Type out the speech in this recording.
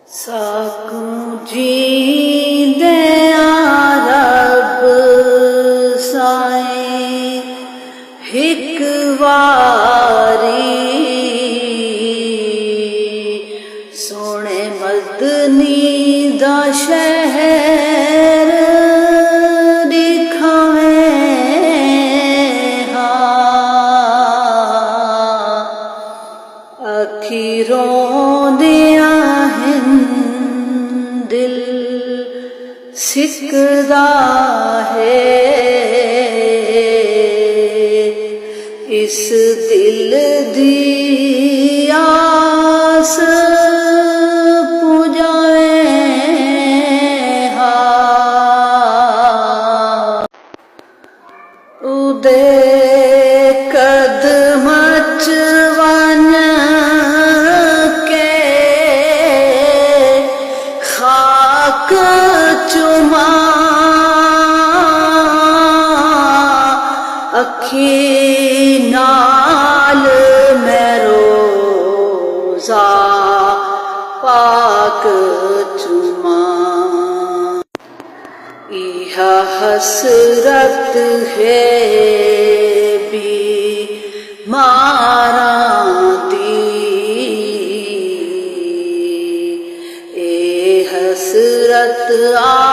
साकू जींदे रब साईं हिक वारी सोने मदनी दा शहर दिखावे अखीरों दिया दिल सिकदा है इस दिल दी आस पुजाए उदे कदम वन के खाक चुमा अखी नाल मैं रोज़ा पाक चुमा इहा हसरत है बीमारा दी ए हसरत आ